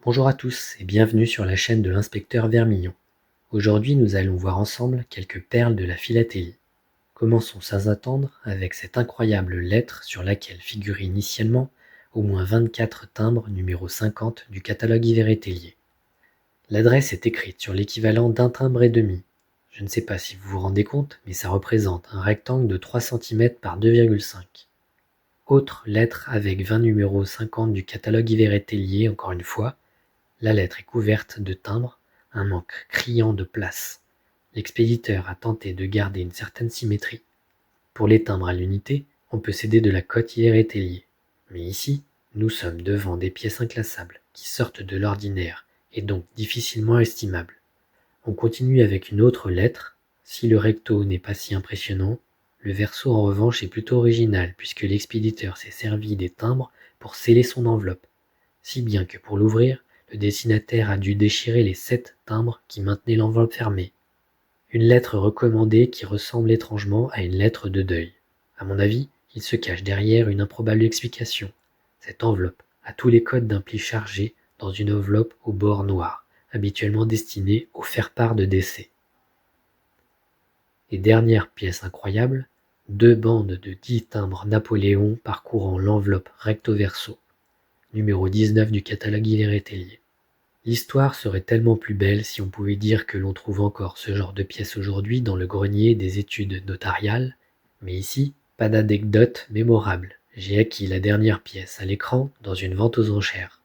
Bonjour à tous et bienvenue sur la chaîne de l'inspecteur Vermillon. Aujourd'hui, nous allons voir ensemble quelques perles de la philatélie. Commençons sans attendre avec cette incroyable lettre sur laquelle figuraient initialement au moins 24 timbres numéro 50 du catalogue Yver-et-Tellier. L'adresse est écrite sur l'équivalent d'un timbre et demi. Je ne sais pas si vous vous rendez compte, mais ça représente un rectangle de 3 cm par 2,5. Autre lettre avec 20 numéro 50 du catalogue Yver-et-Tellier, encore une fois. La lettre est couverte de timbres, un manque criant de place. L'expéditeur a tenté de garder une certaine symétrie. Pour les timbres à l'unité, on peut céder de la cote Yver-et-Tellier. Mais ici, nous sommes devant des pièces inclassables, qui sortent de l'ordinaire, et donc difficilement estimables. On continue avec une autre lettre. Si le recto n'est pas si impressionnant, le verso en revanche est plutôt original, puisque l'expéditeur s'est servi des timbres pour sceller son enveloppe. Si bien que pour l'ouvrir, le destinataire a dû déchirer les 7 timbres qui maintenaient l'enveloppe fermée. Une lettre recommandée qui ressemble étrangement à une lettre de deuil. À mon avis, il se cache derrière une improbable explication. Cette enveloppe a tous les codes d'un pli chargé dans une enveloppe au bord noir, habituellement destinée au faire-part de décès. Et dernière pièce incroyable, 2 bandes de 10 timbres Napoléon parcourant l'enveloppe recto-verso, numéro 19 du catalogue Yver-et-Tellier. L'histoire serait tellement plus belle si on pouvait dire que l'on trouve encore ce genre de pièces aujourd'hui dans le grenier des études notariales, mais ici, pas d'anecdote mémorable. J'ai acquis la dernière pièce à l'écran dans une vente aux enchères.